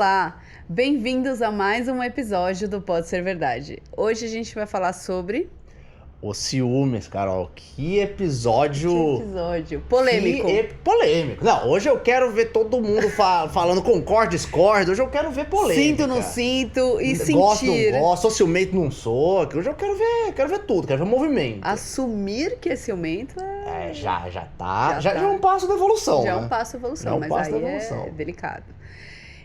Olá, bem-vindos a mais um episódio do Pode Ser Verdade. Hoje a gente vai falar sobre... Os ciúmes, Carol. Que episódio... polêmico. Polêmico. Não, hoje eu quero ver todo mundo falando concordo, discordo. Hoje eu quero ver polêmica. Sinto, não sinto e sentir. Gosto, não gosto, sou ciumento, não sou. Hoje eu quero ver tudo, quero ver movimento. Assumir que é ciumento é... Já é um passo da evolução, Já é né? um passo da evolução, mas passo aí da evolução. É delicado.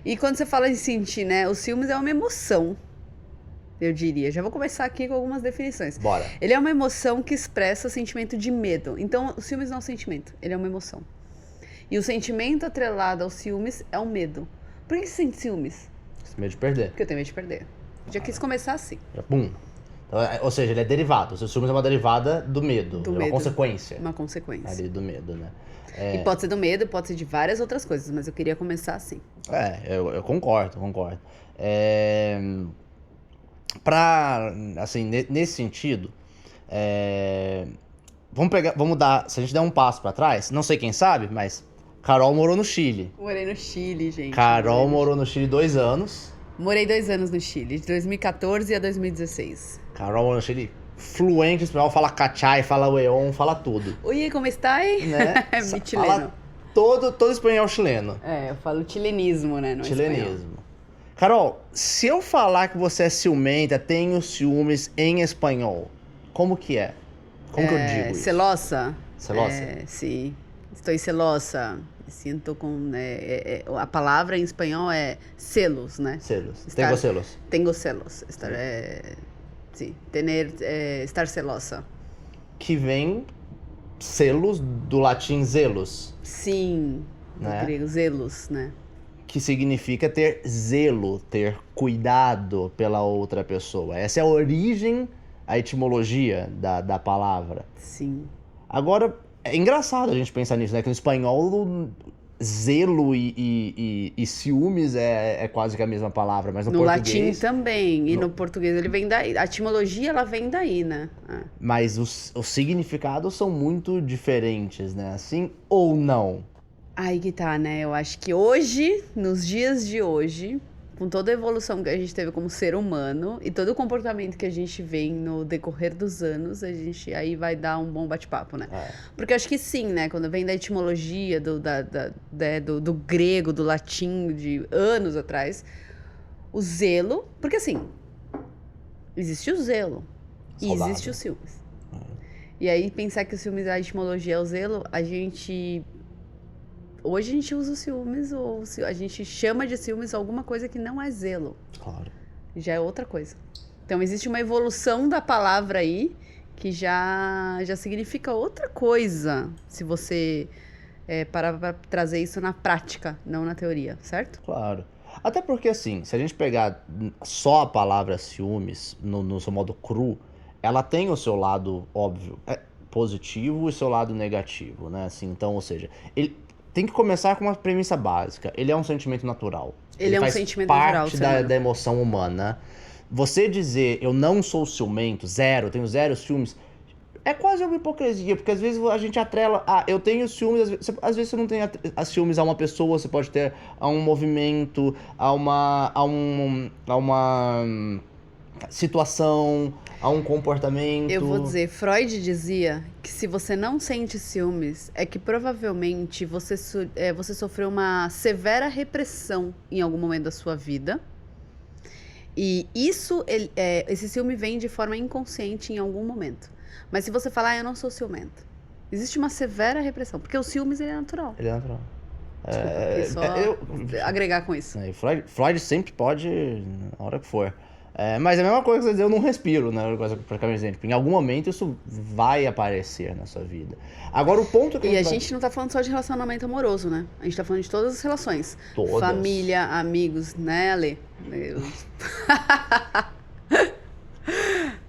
E quando você fala em sentir, né? Os ciúmes é uma emoção, eu diria. Já vou começar aqui com algumas definições. Bora. Ele é uma emoção que expressa o sentimento de medo. Então, os ciúmes não é um sentimento, ele é uma emoção. E o sentimento atrelado aos ciúmes é o medo. Por que você sente ciúmes? Medo de perder. Porque eu tenho medo de perder. Já quis começar assim. Pum. Então, ou seja, ele é derivado. O seu ciúmes é uma derivada do medo. Do é uma medo. consequência. Uma consequência. Ali do medo, né? E pode ser do medo, pode ser de várias outras coisas, mas eu queria começar assim. Eu concordo. Assim, nesse sentido, vamos dar, se a gente der um passo pra trás, não sei quem sabe, mas Carol morou no Chile. Morei no Chile, gente. Carol morou no Chile 2 anos. Morei 2 anos no Chile, de 2014 a 2016. Carol morou no Chile fluente em espanhol, fala cachai, fala weon, fala tudo. Oi, como está? Né? Mi chileno. Fala todo espanhol chileno. Eu falo chilenismo, né? No espanhol. Chilenismo. Carol, se eu falar que você é ciumenta, tenho ciúmes em espanhol, como que é? Como que eu digo isso? Celosa? Celosa? Sim, estou celosa. Sinto com... a palavra em espanhol é celos, né? Celos. Tengo celos. Tengo celos. Estar, sim, estar celosa. Que vem celos do latim zelos. Sim, do Né? grego zelos, né? Que significa ter zelo, ter cuidado pela outra pessoa. Essa é a origem, a etimologia da palavra. Sim. Agora, é engraçado a gente pensar nisso, né? Que no espanhol, zelo e ciúmes é quase que a mesma palavra, mas no português... latim também, e no português ele vem daí. A etimologia, ela vem daí, né? Mas os significados são muito diferentes, né? Assim ou não? Aí que tá, né? Eu acho que hoje, nos dias de hoje, com toda a evolução que a gente teve como ser humano e todo o comportamento que a gente vem no decorrer dos anos, a gente aí vai dar um bom bate-papo, né? Porque eu acho que sim, né? Quando vem da etimologia, do grego, do latim, de anos atrás, o zelo... Porque assim, existe o zelo e Saudável. existe o ciúmes. E aí pensar que o ciúmes, a etimologia é o zelo, hoje a gente usa o ciúmes, ou a gente chama de ciúmes alguma coisa que não é zelo. Claro. Já é outra coisa. Então existe uma evolução da palavra aí que já significa outra coisa, se você parar pra trazer isso na prática, não na teoria, certo? Claro. Até porque, assim, se a gente pegar só a palavra ciúmes no seu modo cru, ela tem o seu lado, óbvio, positivo e o seu lado negativo, né? Assim, então, ou seja, ele tem que começar com uma premissa básica. Ele é um sentimento natural. Ele é um faz sentimento natural, parte da emoção humana. Você dizer, eu não sou ciumento, zero, tenho zero ciúmes, é quase uma hipocrisia, porque às vezes a gente atrela, eu tenho ciúmes, às vezes você não tem ciúmes a uma pessoa, você pode ter a um movimento, a uma situação, a um comportamento. Eu vou dizer, Freud dizia que se você não sente ciúmes, é que provavelmente você sofreu uma severa repressão em algum momento da sua vida. E esse ciúme vem de forma inconsciente em algum momento. Mas se você falar, eu não sou ciumento, existe uma severa repressão, porque o ciúmes ele é natural. Ele é natural. Desculpa, só agregar com isso. Freud sempre pode, na hora que for. Mas é a mesma coisa que você dizer, eu não respiro, né? Em algum momento isso vai aparecer na sua vida. Agora o ponto que a gente não tá falando só de relacionamento amoroso, né? A gente tá falando de todas as relações. Todas. Família, amigos, né, Ale?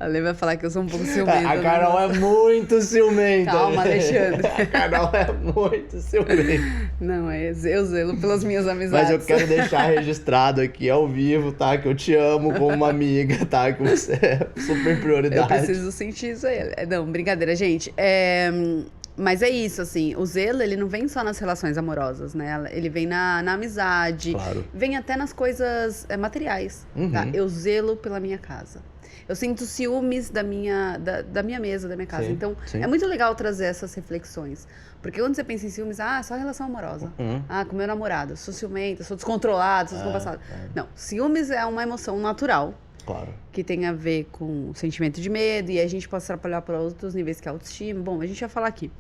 A Ale vai falar que eu sou um pouco ciumenta. A Carol é muito ciumenta. Calma, Alexandre. A Carol é muito ciumenta. Não, eu zelo pelas minhas amizades. Mas eu quero deixar registrado aqui ao vivo, tá? Que eu te amo como uma amiga, tá? Que você é super prioridade. Eu preciso sentir isso aí. Não, brincadeira, gente. Mas é isso, assim, o zelo, ele não vem só nas relações amorosas, né? Ele vem na amizade, Claro. vem até nas coisas materiais, tá? Uhum. Eu zelo pela minha casa. Eu sinto ciúmes da minha mesa, da minha casa. Sim, Então, sim. é muito legal trazer essas reflexões. Porque quando você pensa em ciúmes, só relação amorosa. Com meu namorado, sou ciumenta, sou descontrolada, sou descompassada. Não, ciúmes é uma emoção natural, Claro. que tem a ver com o sentimento de medo, e a gente pode extrapolar para outros níveis que é a autoestima. Bom, a gente vai falar aqui.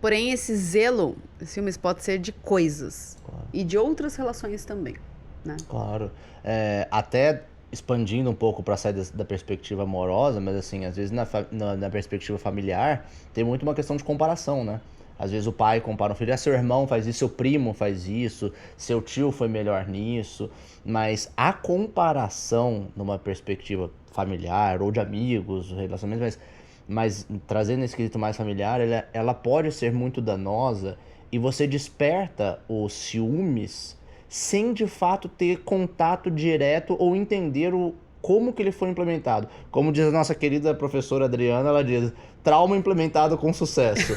Porém, esse zelo, ciúmes pode ser de coisas e de outras relações também, né? Claro. Até expandindo um pouco para sair da perspectiva amorosa, mas assim, às vezes na perspectiva familiar, tem muito uma questão de comparação, né? Às vezes o pai compara um filho, seu irmão faz isso, seu primo faz isso, seu tio foi melhor nisso, mas a comparação numa perspectiva familiar ou de amigos, relacionamentos, mas trazendo esse quesito mais familiar, ela pode ser muito danosa e você desperta os ciúmes sem de fato ter contato direto ou entender como que ele foi implementado. Como diz a nossa querida professora Adriana, ela diz, trauma implementado com sucesso.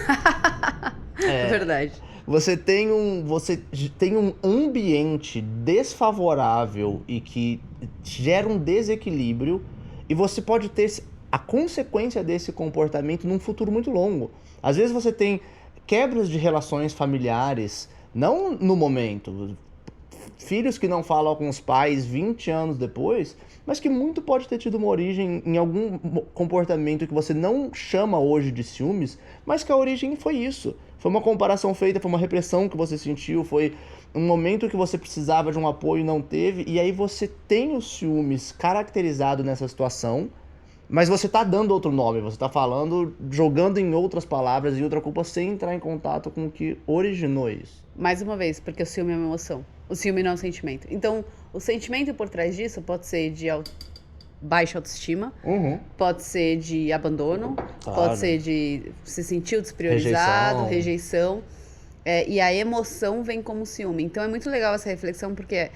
É verdade. Você tem um ambiente desfavorável e que gera um desequilíbrio e você pode ter a consequência desse comportamento num futuro muito longo. Às vezes você tem quebras de relações familiares, não no momento, filhos que não falam com os pais 20 anos depois, mas que muito pode ter tido uma origem em algum comportamento que você não chama hoje de ciúmes, mas que a origem foi isso. Foi uma comparação feita, foi uma repressão que você sentiu, foi um momento que você precisava de um apoio e não teve, e aí você tem os ciúmes caracterizado nessa situação, mas você tá dando outro nome, você tá falando, jogando em outras palavras e outra culpa sem entrar em contato com o que originou isso. Mais uma vez, porque o ciúme é uma emoção. O ciúme não é um sentimento. Então, o sentimento por trás disso pode ser de baixa autoestima, pode ser de abandono, pode ser de se sentir despriorizado, rejeição. E a emoção vem como ciúme. Então, é muito legal essa reflexão, porque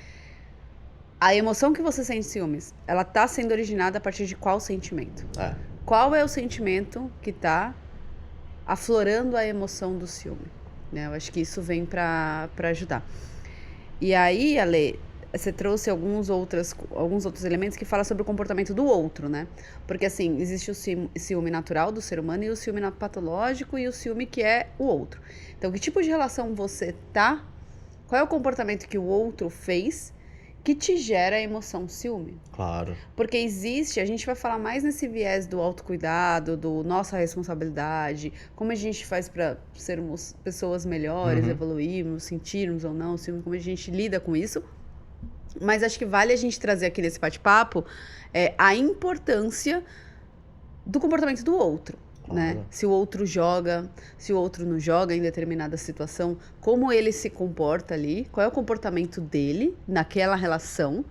a emoção que você sente ciúmes, ela tá sendo originada a partir de qual sentimento? Qual é o sentimento que tá aflorando a emoção do ciúme? Né? Eu acho que isso vem pra ajudar. E aí, Ale, você trouxe alguns outros elementos que falam sobre o comportamento do outro, né? Porque, assim, existe o ciúme natural do ser humano e o ciúme patológico e o ciúme que é o outro. Então, que tipo de relação você tá? Qual é o comportamento que o outro fez que te gera a emoção ciúme? Claro. Porque existe, a gente vai falar mais nesse viés do autocuidado, do nossa responsabilidade, como a gente faz para sermos pessoas melhores, evoluirmos, sentirmos ou não, ciúme, como a gente lida com isso. Mas acho que vale a gente trazer aqui nesse bate-papo a importância do comportamento do outro. Né? Se o outro joga, se o outro não joga em determinada situação, como ele se comporta ali, qual é o comportamento dele naquela relação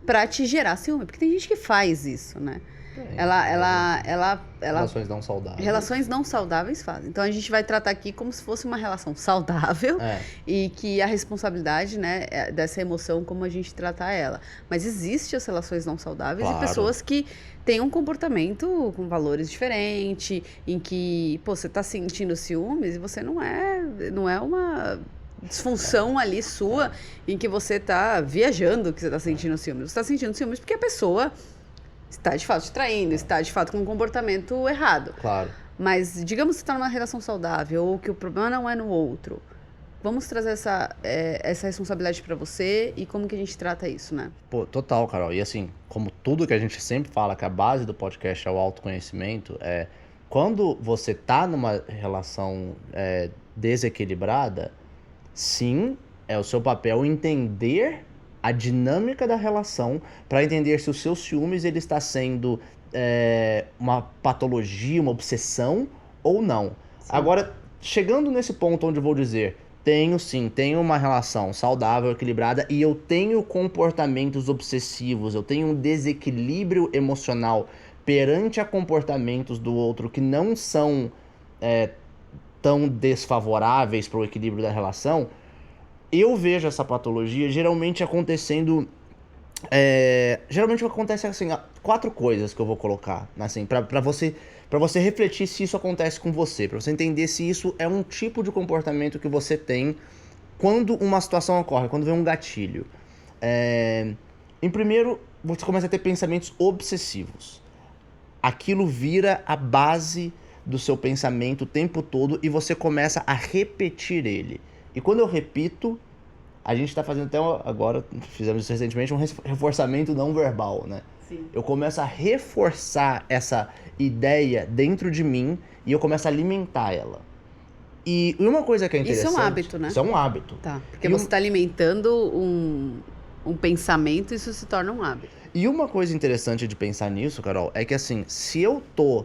pra te gerar ciúme, porque tem gente que faz isso, né? Relações não saudáveis. Relações não saudáveis fazem. Então a gente vai tratar aqui como se fosse uma relação saudável e que a responsabilidade, né, dessa emoção, como a gente tratar ela. Mas existem as relações não saudáveis e pessoas que têm um comportamento com valores diferentes, em que, você tá sentindo ciúmes e você não é uma disfunção ali sua em que você tá viajando que você tá sentindo ciúmes. Você tá sentindo ciúmes porque a pessoa está de fato te traindo, está de fato com um comportamento errado. Claro. Mas digamos que você está numa relação saudável ou que o problema não é no outro. Vamos trazer essa responsabilidade para você e como que a gente trata isso, né? Pô, total, Carol. E assim, como tudo que a gente sempre fala, que a base do podcast é o autoconhecimento, quando você tá numa relação desequilibrada, sim, é o seu papel entender a dinâmica da relação para entender se o seu ciúmes ele está sendo uma patologia, uma obsessão ou não. Sim. Agora, chegando nesse ponto onde eu vou dizer, tenho uma relação saudável, equilibrada e eu tenho comportamentos obsessivos, eu tenho um desequilíbrio emocional perante a comportamentos do outro que não são tão desfavoráveis para o equilíbrio da relação, eu vejo essa patologia geralmente acontecendo Geralmente acontece assim, 4 coisas que eu vou colocar, assim, pra você refletir se isso acontece com você, pra você entender se isso é um tipo de comportamento que você tem quando uma situação ocorre, quando vem um gatilho. Em primeiro, você começa a ter pensamentos obsessivos. Aquilo vira a base do seu pensamento o tempo todo e você começa a repetir ele. E quando eu repito, a gente tá fazendo até agora, fizemos isso recentemente, um reforçamento não verbal, né? Sim. Eu começo a reforçar essa ideia dentro de mim e eu começo a alimentar ela. E uma coisa que é interessante... Isso é um hábito, né? Isso é um hábito. Tá, porque você tá alimentando um pensamento e isso se torna um hábito. E uma coisa interessante de pensar nisso, Carol, é que assim, se eu tô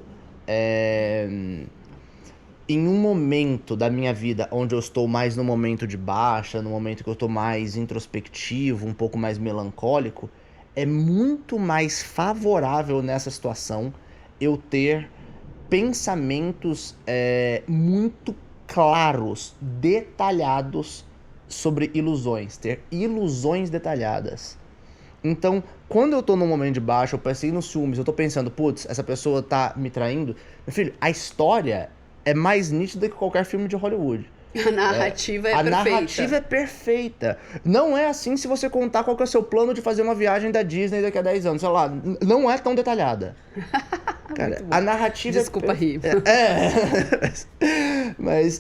em um momento da minha vida onde eu estou mais no momento de baixa, no momento que eu estou mais introspectivo, um pouco mais melancólico, é muito mais favorável nessa situação eu ter pensamentos muito claros, detalhados sobre ilusões, ter ilusões detalhadas. Então, quando eu tô num momento de baixa, eu pensei nos ciúmes, eu tô pensando, putz, essa pessoa tá me traindo. Meu filho, a história é mais nítida que qualquer filme de Hollywood. A narrativa é A perfeita. narrativa é perfeita. Não é assim se você contar qual que é o seu plano de fazer uma viagem da Disney daqui a 10 anos. Sei lá, não é tão detalhada. Cara, a narrativa Desculpa rir.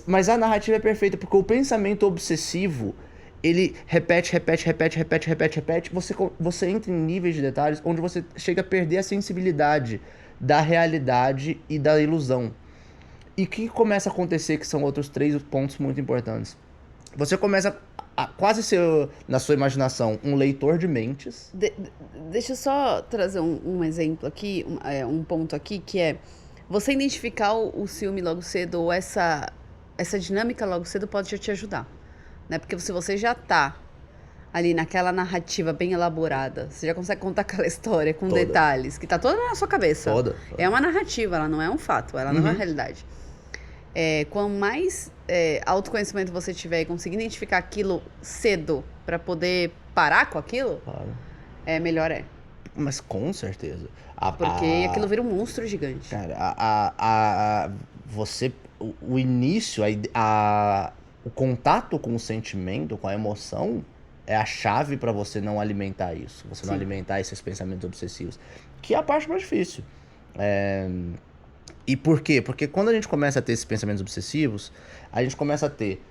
Mas a narrativa é perfeita, porque o pensamento obsessivo, ele repete, você entra em níveis de detalhes onde você chega a perder a sensibilidade da realidade e da ilusão. E o que começa a acontecer, que são outros 3 pontos muito importantes? Você começa a quase ser, na sua imaginação, um leitor de mentes. Deixa eu só trazer um exemplo aqui, um ponto aqui, que é você identificar o ciúme logo cedo, ou essa dinâmica logo cedo pode já te ajudar, né? Porque se você já tá ali naquela narrativa bem elaborada, você já consegue contar aquela história com Toda. detalhes, que tá toda na sua cabeça. Toda. É uma narrativa, ela não é um fato, ela não é a realidade. Quanto mais autoconhecimento você tiver e conseguir identificar aquilo cedo pra poder parar com aquilo, Claro. melhor é. Mas com certeza. Porque aquilo vira um monstro gigante. Cara, o início, o contato com o sentimento, com a emoção, é a chave pra você não alimentar isso. Você não Sim. alimentar esses pensamentos obsessivos. Que é a parte mais difícil. E por quê? Porque quando a gente começa a ter esses pensamentos obsessivos, a gente começa a ter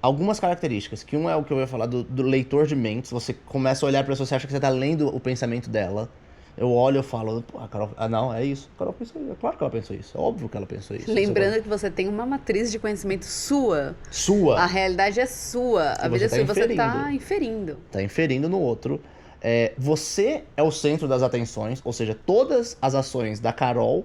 algumas características, que um é o que eu ia falar do leitor de mentes. Você começa a olhar pra pessoa, você acha que você tá lendo o pensamento dela. Eu olho e falo, pô, a Carol, não, é isso. A Carol pensou isso. É claro que ela pensou isso. É óbvio que ela pensou isso. Lembrando que você tem uma matriz de conhecimento sua. Sua. A realidade é sua. A vida é sua. Você tá inferindo. Tá inferindo no outro. Você é o centro das atenções, ou seja, todas as ações da Carol,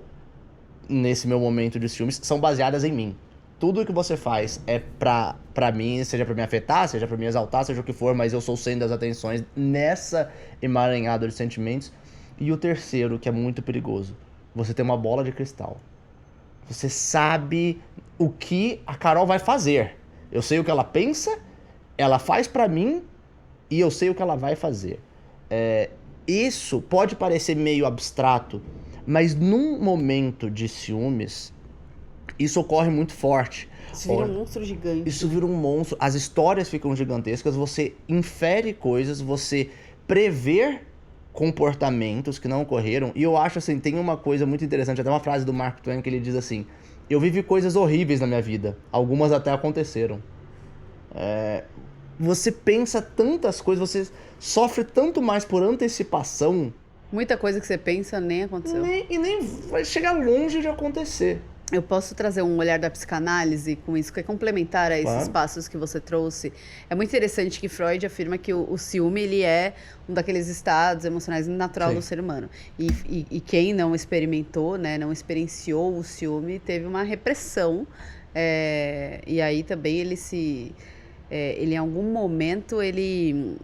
nesse meu momento de ciúmes, são baseadas em mim. Tudo que você faz é pra mim, seja pra me afetar, seja pra me exaltar, seja o que for, mas eu sou o centro das atenções nessa emaranhada de sentimentos. E o terceiro, que é muito perigoso, você tem uma bola de cristal. Você sabe o que a Carol vai fazer. Eu sei o que ela pensa, ela faz pra mim e eu sei o que ela vai fazer. Isso pode parecer meio abstrato, mas num momento de ciúmes, isso ocorre muito forte. Isso vira um monstro gigante. Isso vira um monstro. As histórias ficam gigantescas, você infere coisas, você prevê comportamentos que não ocorreram. E eu acho assim, tem uma coisa muito interessante, até uma frase do Mark Twain que ele diz assim: eu vivi coisas horríveis na minha vida, algumas até aconteceram. Você pensa tantas coisas, você sofre tanto mais por antecipação. Muita coisa que você pensa nem aconteceu. E nem vai chegar longe de acontecer. Eu posso trazer um olhar da psicanálise com isso, que é complementar a esses passos que você trouxe. É muito interessante que Freud afirma que o ciúme, ele é um daqueles estados emocionais natural do ser humano. E quem não experimentou, né, não experienciou o ciúme, teve uma repressão. E aí também ele em algum momento, ele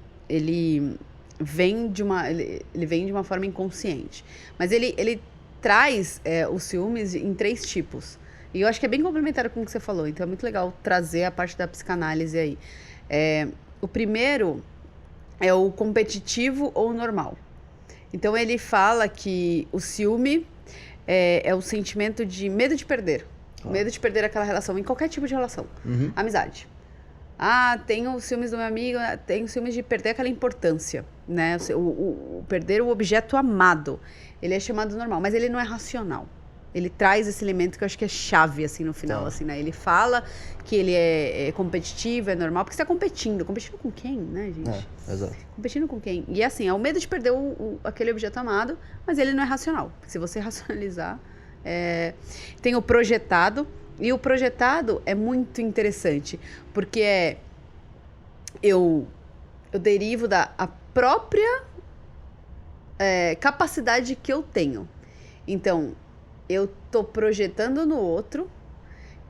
vem de uma forma inconsciente. Mas ele traz os ciúmes em 3 tipos. E eu acho que é bem complementar com o que você falou. Então é muito legal trazer a parte da psicanálise aí. O primeiro é o competitivo ou o normal. Então ele fala que o ciúme é o sentimento de medo de perder. Medo de perder aquela relação, em qualquer tipo de relação. Amizade. Tenho ciúmes do meu amigo, tenho ciúmes de perder aquela importância, né? Perder o objeto amado. Ele é chamado normal, mas ele não é racional. Ele traz esse elemento que eu acho que é chave, assim, no final, assim, né? Ele fala que ele é competitivo, é normal, porque você tá competindo. Competindo com quem, né, gente? Exato. Competindo com quem? E assim, é o medo de perder aquele objeto amado, mas ele não é racional. Se você racionalizar... Tem o projetado, e o projetado é muito interessante, porque eu derivo da própria capacidade que eu tenho. Então, eu tô projetando no outro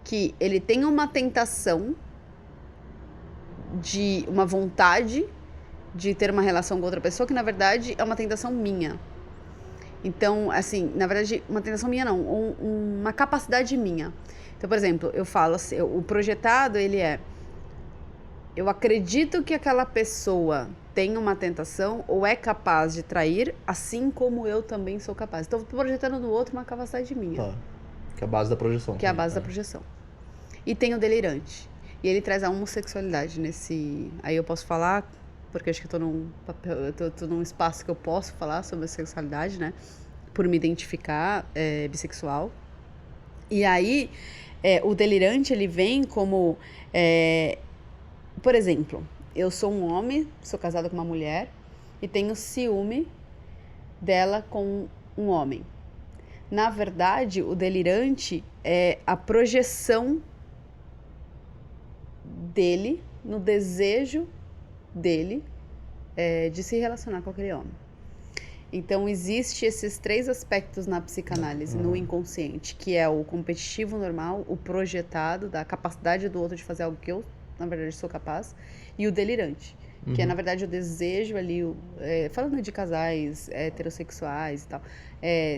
que ele tem uma tentação de uma vontade de ter uma relação com outra pessoa que, na verdade, é uma tentação minha. Então, assim, na verdade, uma tentação minha não, uma capacidade minha. Então, por exemplo, eu falo assim, o projetado, ele eu acredito que aquela pessoa tem uma tentação ou é capaz de trair, assim como eu também sou capaz. Então, eu tô projetando no outro uma capacidade minha. Tá. Que é a base da projeção. Que é a base da projeção. E tem o delirante. E ele traz a homossexualidade nesse... Aí eu posso falar, porque acho que eu tô num espaço que eu posso falar sobre a sexualidade, né? Por me identificar bissexual. E aí, o delirante, ele vem como... por exemplo, eu sou um homem, sou casada com uma mulher e tenho ciúme dela com um homem. Na verdade, o delirante é a projeção dele, no desejo dele de se relacionar com aquele homem. Então, existe esses 3 aspectos na psicanálise, no inconsciente, que é o competitivo normal, o projetado, da capacidade do outro de fazer algo que eu, na verdade, sou capaz, e o delirante, que é, na verdade, o desejo ali, falando de casais heterossexuais e tal,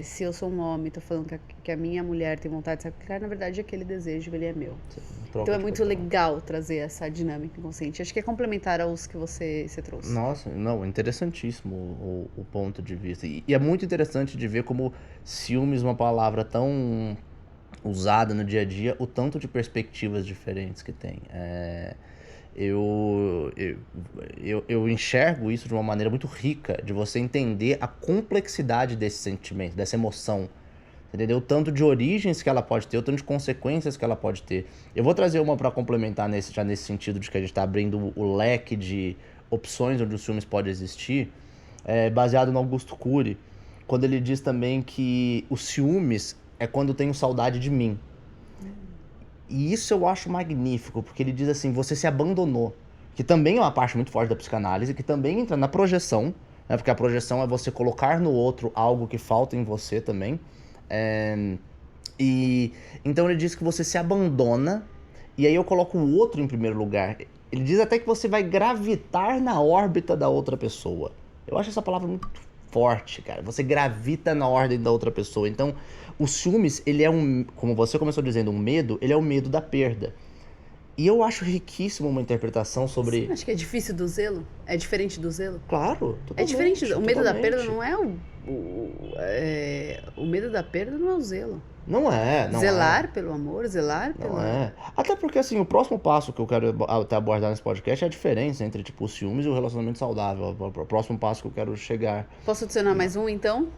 se eu sou um homem, tô falando que a minha mulher tem vontade de sacrificar, na verdade, aquele desejo, ele é meu. Então é muito legal trazer essa dinâmica inconsciente. Acho que é complementar aos que você trouxe. Nossa, não, interessantíssimo o ponto de vista. E é muito interessante de ver como ciúmes, uma palavra tão usada no dia a dia, o tanto de perspectivas diferentes que tem. Eu enxergo isso de uma maneira muito rica, de você entender a complexidade desse sentimento, dessa emoção. Entendeu? O tanto de origens que ela pode ter, o tanto de consequências que ela pode ter. Eu vou trazer uma para complementar já nesse sentido de que a gente está abrindo o leque de opções onde os ciúmes pode existir, baseado no Augusto Cury, quando ele diz também que os ciúmes é quando eu tenho saudade de mim. E isso eu acho magnífico, porque ele diz assim, você se abandonou, que também é uma parte muito forte da psicanálise, que também entra na projeção, né? Porque a projeção é você colocar no outro algo que falta em você também. E então ele diz que você se abandona, e aí eu coloco o outro em primeiro lugar. Ele diz até que você vai gravitar na órbita da outra pessoa. Eu acho essa palavra muito forte, cara. Você gravita na ordem da outra pessoa. Então, o ciúmes, ele é como você começou dizendo, um medo, ele é o medo da perda. E eu acho riquíssimo uma interpretação sobre... Você acha que é difícil do zelo? É diferente do zelo? Claro, totalmente. É diferente. O medo da perda totalmente. não é o medo da perda não é o zelo. Não é. Zelar pelo amor, zelar pelo... Não é. Até porque, assim, o próximo passo que eu quero até abordar nesse podcast é a diferença entre, tipo, o ciúmes e o relacionamento saudável. O próximo passo que eu quero chegar... Posso adicionar mais um, então?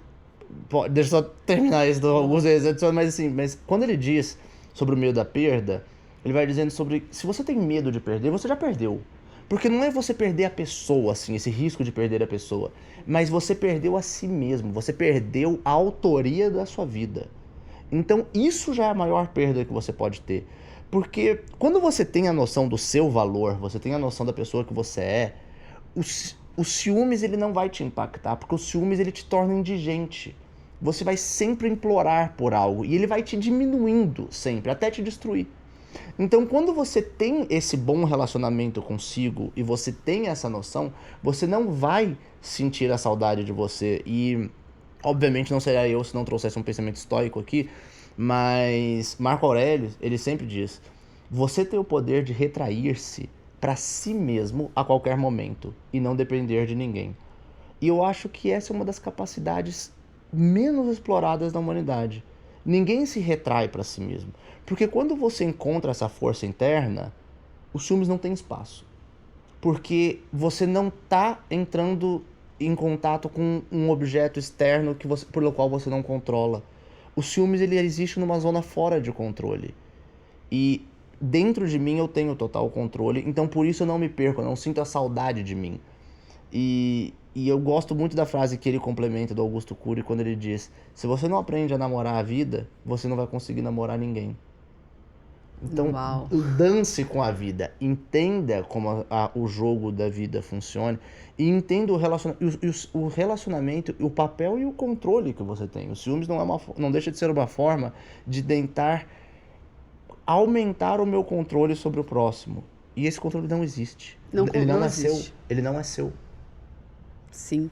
Deixa eu só terminar esse do Augusto, mas assim, mas quando ele diz sobre o medo da perda, ele vai dizendo sobre, se você tem medo de perder, você já perdeu. Porque não é você perder a pessoa, assim, esse risco de perder a pessoa, mas você perdeu a si mesmo, você perdeu a autoria da sua vida. Então isso já é a maior perda que você pode ter. Porque quando você tem a noção do seu valor, você tem a noção da pessoa que você é, o ciúmes ele não vai te impactar, porque o ciúmes ele te torna indigente. Você vai sempre implorar por algo e ele vai te diminuindo sempre, até te destruir. Então, quando você tem esse bom relacionamento consigo e você tem essa noção, você não vai sentir a saudade de você. E, obviamente, não seria eu se não trouxesse um pensamento estoico aqui, mas Marco Aurélio, ele sempre diz, você tem o poder de retrair-se pra si mesmo a qualquer momento e não depender de ninguém. E eu acho que essa é uma das capacidades menos exploradas da humanidade. Ninguém se retrai pra si mesmo. Porque quando você encontra essa força interna, os ciúmes não têm espaço. Porque você não tá entrando em contato com um objeto externo pelo qual você não controla. O ciúmes, ele existe numa zona fora de controle. E dentro de mim eu tenho total controle, então por isso eu não me perco, eu não sinto a saudade de mim. E eu gosto muito da frase que ele complementa do Augusto Cury quando ele diz: se você não aprende a namorar a vida, você não vai conseguir namorar ninguém. Então, Uau. dance com a vida, entenda como o jogo da vida funciona e entenda o relacionamento, o papel e o controle que você tem. O ciúmes não deixa de ser uma forma de tentar aumentar o meu controle sobre o próximo. E esse controle não existe. Ele não é seu. Ele não é seu. Sim.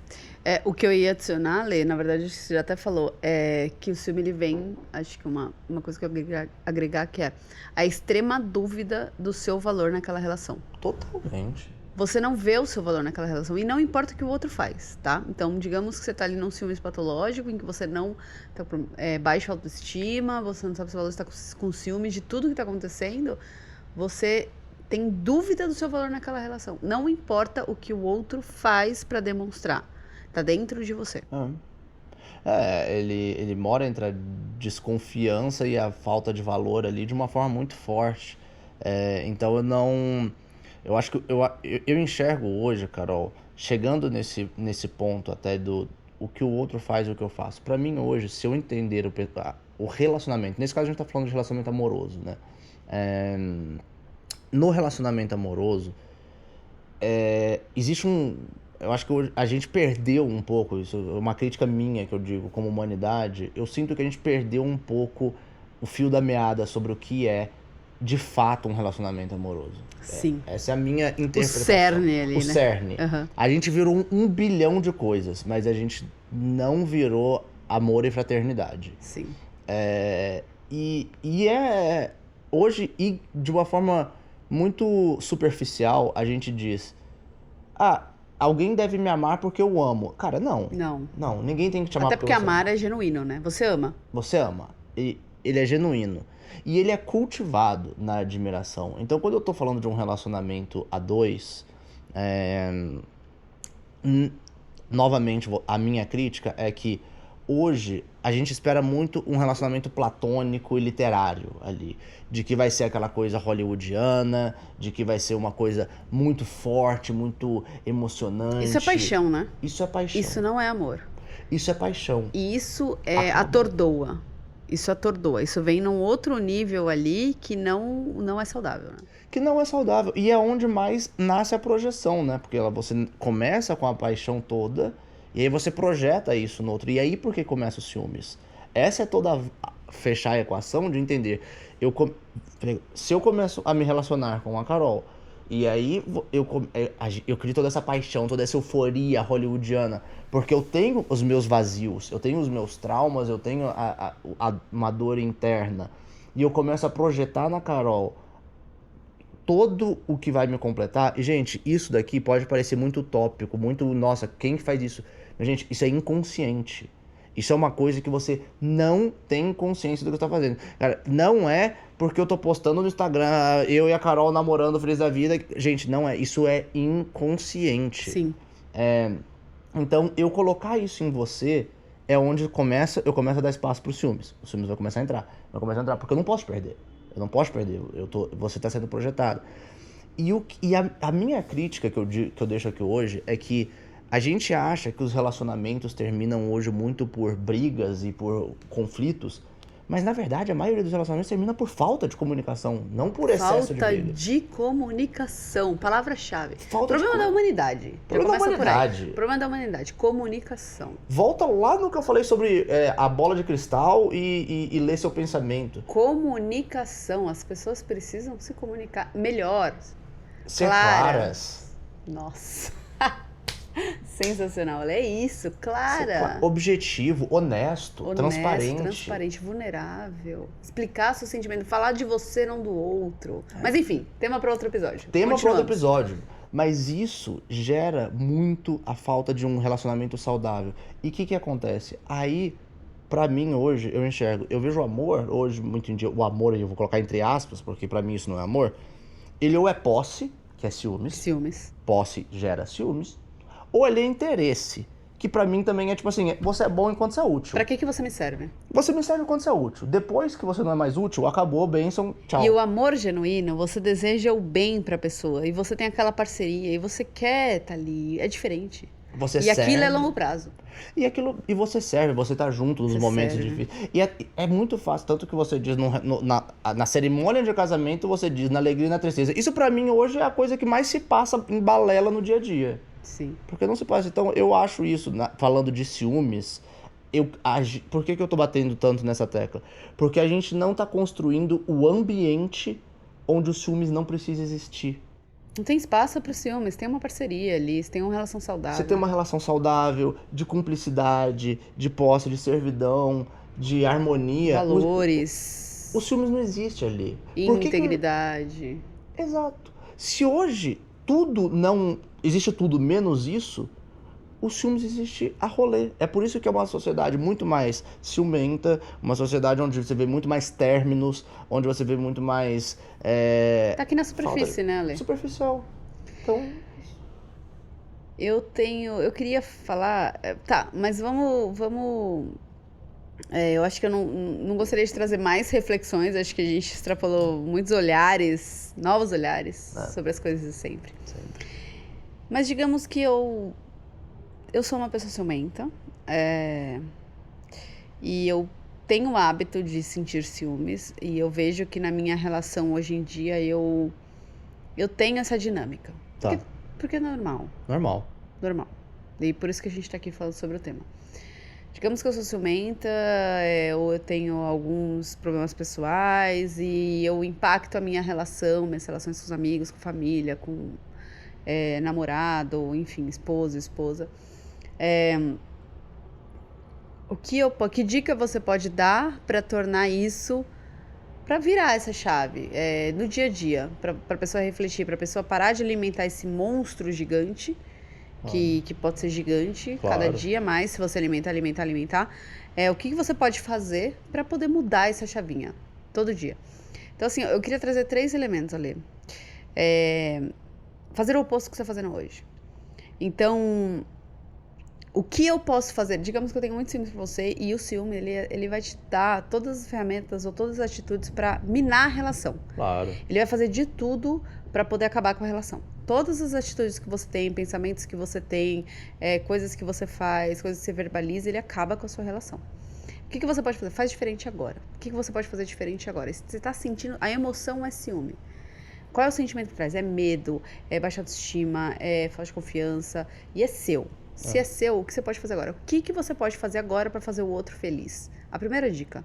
O que eu ia adicionar, Lê, na verdade, você já até falou, é que o ciúme, ele vem, acho que uma coisa que eu ia agregar, que é a extrema dúvida do seu valor naquela relação. Totalmente. Você não vê o seu valor naquela relação, e não importa o que o outro faz, tá? Então, digamos que você tá ali num ciúmes patológico, em que você não tá com baixa autoestima, você não sabe se o valor está com ciúmes de tudo que tá acontecendo, você tem dúvida do seu valor naquela relação. Não importa o que o outro faz pra demonstrar. Tá dentro de você. Ele mora entre a desconfiança e a falta de valor ali de uma forma muito forte. Então eu acho que eu enxergo hoje, Carol, chegando nesse ponto até do o que o outro faz e o que eu faço. Pra mim hoje, se eu entender o relacionamento, nesse caso a gente tá falando de relacionamento amoroso, né? No relacionamento amoroso, existe eu acho que hoje a gente perdeu um pouco, isso é uma crítica minha que eu digo, como humanidade, eu sinto que a gente perdeu um pouco o fio da meada sobre o que é, de fato, um relacionamento amoroso. Sim. Essa é a minha interpretação. O cerne ali, o né? Cerne. Uhum. A gente virou um bilhão de coisas, mas a gente não virou amor e fraternidade. Sim. Hoje, e de uma forma muito superficial, a gente diz: alguém deve me amar porque eu amo. Cara, não. Não, ninguém tem que te amar Até porque você amar é genuíno, né? Você ama. Você ama. E ele é genuíno. E ele é cultivado na admiração. Então, quando eu tô falando de um relacionamento a dois, novamente, a minha crítica é que hoje a gente espera muito um relacionamento platônico e literário ali. De que vai ser aquela coisa hollywoodiana, de que vai ser uma coisa muito forte, muito emocionante. Isso é paixão, né? Isso é paixão. Isso não é amor. Isso é paixão. E isso atordoa. Isso atordoa. Isso vem num outro nível ali que não é saudável, né? Que não é saudável. E é onde mais nasce a projeção, né? Porque você começa com a paixão toda e aí você projeta isso no outro. E aí por que começa os ciúmes? Essa é toda fechar a equação de entender. Se eu começo a me relacionar com a Carol e aí eu crio toda essa paixão, toda essa euforia hollywoodiana, porque eu tenho os meus vazios, eu tenho os meus traumas, eu tenho uma dor interna, e eu começo a projetar na Carol todo o que vai me completar. E, gente, isso daqui pode parecer muito utópico, muito, nossa, quem faz isso? Mas, gente, isso é inconsciente. Isso é uma coisa que você não tem consciência do que você tá fazendo. Cara, não é porque eu tô postando no Instagram, eu e a Carol namorando, feliz da vida. Gente, não é. Isso é inconsciente. Sim. Então, eu colocar isso em você é onde eu começo a dar espaço pros ciúmes. Os ciúmes vão começar a entrar. Porque eu não posso perder. Eu não posso perder. Você tá sendo projetado. E a minha crítica que eu deixo aqui hoje é que a gente acha que os relacionamentos terminam hoje muito por brigas e por conflitos, mas na verdade a maioria dos relacionamentos termina por falta de comunicação, não por excesso de briga. Falta de comunicação, palavra-chave. Problema da humanidade. Problema da humanidade. Problema da humanidade, comunicação. Volta lá no que eu falei sobre a bola de cristal e ler seu pensamento. Comunicação, as pessoas precisam se comunicar melhor. Ser claras. Nossa. Sensacional. É isso, clara. Objetivo, honesto, Honesto, transparente. vulnerável. Explicar seu sentimento, falar de você, não do outro. Mas enfim, tema para outro episódio. Tema para outro Continuamos. episódio. Mas isso gera muito a falta de um relacionamento saudável. E o que acontece? Aí, pra mim hoje, eu enxergo, eu vejo o amor, hoje muito em dia, o amor, eu vou colocar entre aspas, porque pra mim isso não é amor, ele ou é posse, que é ciúmes, Ciúmes. posse gera ciúmes, ou ele é interesse, que pra mim também é tipo assim, você é bom enquanto você é útil. Pra que você me serve? Você me serve enquanto você é útil. Depois que você não é mais útil, acabou, bênção, tchau. E o amor genuíno, você deseja o bem pra pessoa. E você tem aquela parceria. E você quer estar ali. É diferente. Você E serve. aquilo é longo prazo. E você serve, você tá junto nos Você momentos serve. difíceis. E é muito fácil, tanto que você diz na cerimônia de casamento, você diz na alegria e na tristeza. Isso pra mim hoje é a coisa que mais se passa em balela no dia a dia. Sim. Porque não se passa. Então eu acho isso, falando de ciúmes, por que eu tô batendo tanto nessa tecla? Porque a gente não tá construindo o ambiente onde o ciúmes não precisa existir. Não tem espaço para ciúmes, tem uma parceria ali, você tem uma relação saudável. Você tem uma relação saudável, de cumplicidade, de posse, de servidão, de harmonia. Valores. O ciúmes não existe ali. Por que Integridade. Exato. Se hoje tudo não... existe tudo menos isso, o ciúmes existe a rolê. É por isso que é uma sociedade muito mais ciumenta, uma sociedade onde você vê muito mais términos, onde você vê muito mais... Tá aqui na superfície, né, Ale? Superficial. Então... Eu queria falar... Tá, mas vamos... eu acho que eu não gostaria de trazer mais reflexões. Acho que a gente extrapolou muitos olhares, novos olhares sobre as coisas de sempre. Mas digamos que eu sou uma pessoa ciumenta. E eu tenho o hábito de sentir ciúmes. E eu vejo que na minha relação hoje em dia eu tenho essa dinâmica. Tá. Porque é normal. Normal. E por isso que a gente tá aqui falando sobre o tema. Digamos que eu sou ciumenta, ou eu tenho alguns problemas pessoais e eu impacto a minha relação, minhas relações com os amigos, com família, com namorado, enfim, esposa. Que dica você pode dar para tornar isso, para virar essa chave no dia a dia, para a pessoa refletir, para a pessoa parar de alimentar esse monstro gigante, que pode ser gigante, Claro. cada dia mais, se você alimentar. O que você pode fazer para poder mudar essa chavinha todo dia? Então, assim, eu queria trazer 3 elementos ali. Fazer o oposto do que você está fazendo hoje. Então, o que eu posso fazer? Digamos que eu tenho muito ciúme por você e o ciúme, ele vai te dar todas as ferramentas ou todas as atitudes para minar a relação. Claro. Ele vai fazer de tudo para poder acabar com a relação. Todas as atitudes que você tem, pensamentos que você tem, coisas que você faz, coisas que você verbaliza, ele acaba com a sua relação. O que você pode fazer? Faz diferente agora. O que você pode fazer diferente agora? Se você está sentindo... A emoção é ciúme. Qual é o sentimento que traz? É medo, é baixa autoestima, é falta de confiança. E é seu. Se é seu, o que você pode fazer agora? O que você pode fazer agora para fazer o outro feliz? A primeira dica.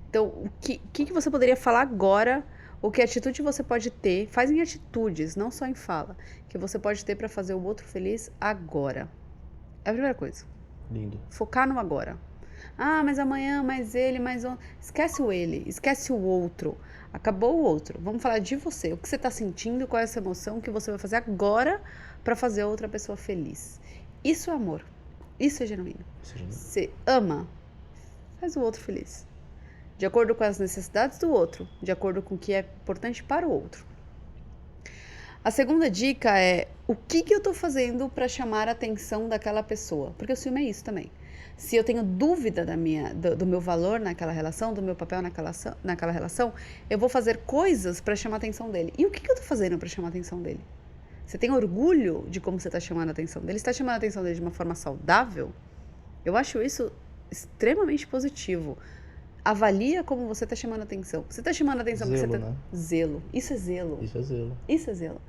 Então, o que você poderia falar agora? Ou que atitude você pode ter? Faz em atitudes, não só em fala. Que você pode ter para fazer o outro feliz agora. É a primeira coisa. Lindo. Focar no agora. Ah, mas amanhã, mais ele, mais um. Esquece o ele, esquece o outro. Acabou o outro. Vamos falar de você. O que você está sentindo, qual é essa emoção que você vai fazer agora para fazer a outra pessoa feliz. Isso é amor. Isso é genuíno. Você ama, faz o outro feliz. De acordo com as necessidades do outro, de acordo com o que é importante para o outro. A segunda dica é o que eu estou fazendo para chamar a atenção daquela pessoa. Porque o ciúme é isso também. Se eu tenho dúvida do meu valor naquela relação, do meu papel naquela relação, eu vou fazer coisas para chamar a atenção dele. E o que eu estou fazendo para chamar a atenção dele? Você tem orgulho de como você está chamando a atenção dele? Você está chamando a atenção dele de uma forma saudável? Eu acho isso extremamente positivo. Avalia como você está chamando a atenção. Você está chamando a atenção Zelo, porque você né? Zelo. Isso é zelo. Isso é zelo. Isso é zelo.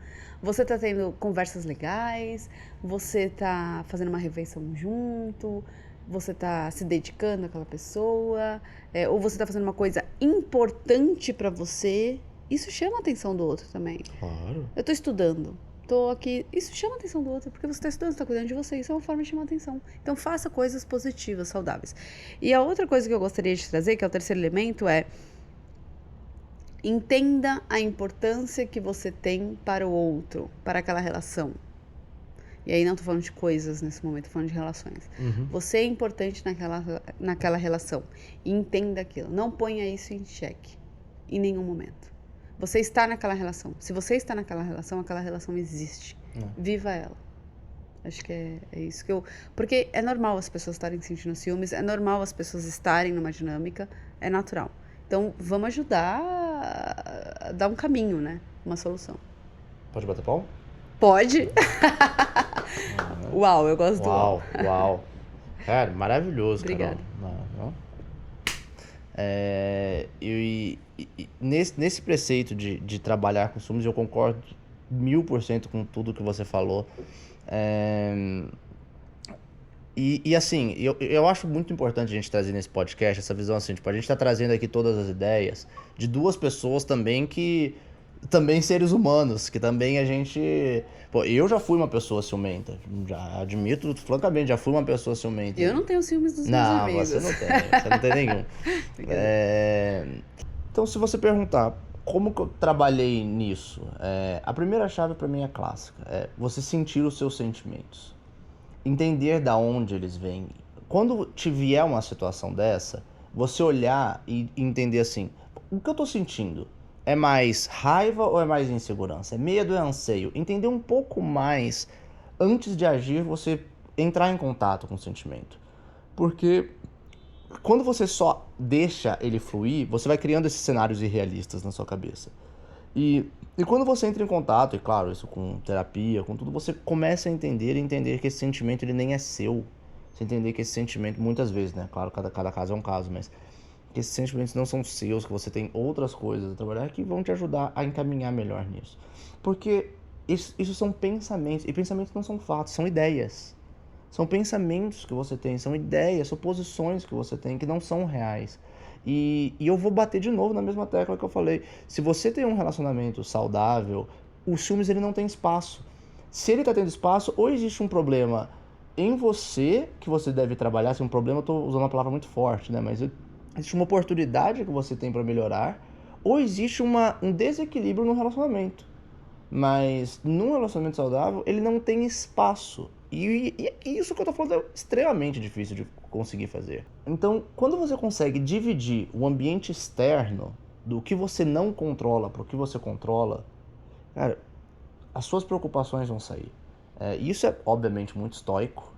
Você está tendo conversas legais, você está fazendo uma refeição junto, você está se dedicando àquela pessoa, ou você está fazendo uma coisa importante para você. Isso chama a atenção do outro também. Claro. Eu estou estudando. tô aqui. Isso chama a atenção do outro, porque você tá estudando, você tá cuidando de você. Isso é uma forma de chamar atenção. Então faça coisas positivas, saudáveis. E a outra coisa que eu gostaria de trazer, que é o terceiro elemento, é entenda a importância que você tem para o outro, para aquela relação. E aí não tô falando de coisas nesse momento, tô falando de relações. Você é importante naquela relação. E entenda aquilo. Não ponha isso em xeque. Em nenhum momento. Você está naquela relação. Se você está naquela relação existe. Viva ela. Acho que é isso que eu... Porque é normal as pessoas estarem sentindo ciúmes, é normal as pessoas estarem numa dinâmica, é natural. Então, vamos ajudar a dar um caminho, né? Uma solução. Pode bater pau? Pode. Uau, eu gosto do Uau, uau. Cara, maravilhoso, Obrigada. Carol. Nesse preceito de trabalhar com ciúmes, eu concordo 1000% com tudo que você falou. Assim, eu acho muito importante a gente trazer nesse podcast essa visão assim, tipo, a gente tá trazendo aqui todas as ideias de duas pessoas também também seres humanos, que também a gente... Pô, eu já fui uma pessoa ciumenta, já admito francamente, já fui uma pessoa ciumenta. Eu não tenho ciúmes dos meus amigos. Não, você não tem nenhum. Então, se você perguntar como que eu trabalhei nisso, a primeira chave pra mim é clássica, é você sentir os seus sentimentos. Entender da onde eles vêm. Quando te vier uma situação dessa, você olhar e entender assim, o que eu tô sentindo? É mais raiva ou é mais insegurança? É medo ou é anseio? Entender um pouco mais antes de agir, você entrar em contato com o sentimento. Porque quando você só deixa ele fluir, você vai criando esses cenários irrealistas na sua cabeça. E quando você entra em contato, e claro, isso com terapia, com tudo, você começa a entender que esse sentimento ele nem é seu. Você entender que esse sentimento, muitas vezes, né? Claro, cada caso é um caso, mas que esses sentimentos não são seus, que você tem outras coisas a trabalhar que vão te ajudar a encaminhar melhor nisso. Porque isso são pensamentos, e pensamentos não são fatos, são ideias. São pensamentos que você tem, são ideias, suposições que você tem que não são reais. E eu vou bater de novo na mesma tecla que eu falei. Se você tem um relacionamento saudável, o ciúmes ele não tem espaço. Se ele está tendo espaço, ou existe um problema em você que você deve trabalhar. Se um problema, eu estou usando uma palavra muito forte, né? Mas existe uma oportunidade que você tem para melhorar, ou existe um desequilíbrio no relacionamento. Mas num relacionamento saudável, ele não tem espaço. E isso que eu tô falando é extremamente difícil de conseguir fazer. Então, quando você consegue dividir o ambiente externo do que você não controla para o que você controla, cara, as suas preocupações vão sair. Isso é, obviamente, muito estoico.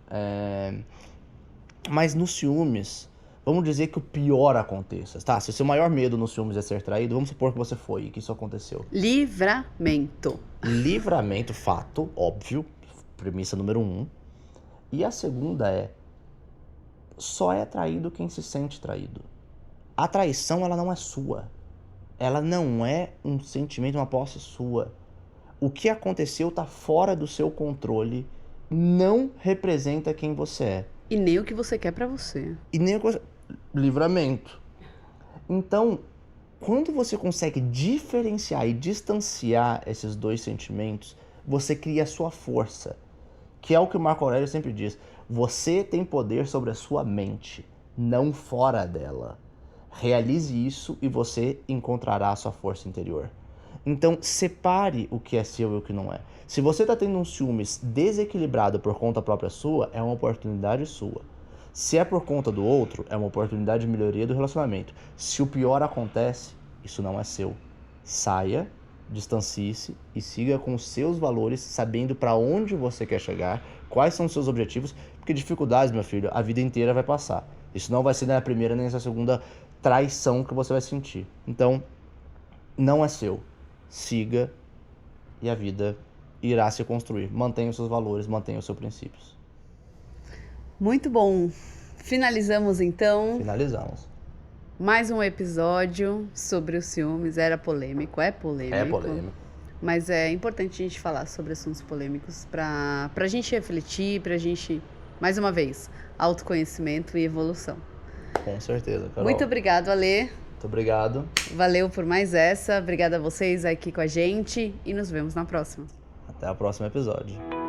Mas nos ciúmes, vamos dizer que o pior aconteça. Tá, se o seu maior medo nos ciúmes é ser traído, vamos supor que você foi e que isso aconteceu. Livramento. Livramento, fato, óbvio. Premissa número 1. E a segunda só é traído quem se sente traído. A traição, ela não é sua. Ela não é um sentimento, uma posse sua. O que aconteceu tá fora do seu controle, não representa quem você é. E nem o que você quer pra você. E nem o que você... Livramento. Então, quando você consegue diferenciar e distanciar esses dois sentimentos, você cria a sua força. Que é o que o Marco Aurélio sempre diz. Você tem poder sobre a sua mente, não fora dela. Realize isso e você encontrará a sua força interior. Então, separe o que é seu e o que não é. Se você está tendo um ciúmes desequilibrado por conta própria sua, é uma oportunidade sua. Se é por conta do outro, é uma oportunidade de melhoria do relacionamento. Se o pior acontece, isso não é seu. Saia, distancie-se e siga com os seus valores, sabendo para onde você quer chegar, quais são os seus objetivos, porque dificuldades, meu filho, a vida inteira vai passar. Isso não vai ser nem a primeira nem a segunda traição que você vai sentir. Então, não é seu. Siga e a vida irá se construir. Mantenha os seus valores, mantenha os seus princípios. Muito bom. Finalizamos então. Finalizamos. Mais um episódio sobre os ciúmes. Era polêmico, é polêmico. É polêmico. Mas é importante a gente falar sobre assuntos polêmicos pra gente refletir, pra gente, mais uma vez, autoconhecimento e evolução. Com certeza, Carol. Muito obrigado, Alê. Muito obrigado. Valeu por mais essa. Obrigada a vocês aqui com a gente e nos vemos na próxima. Até o próximo episódio.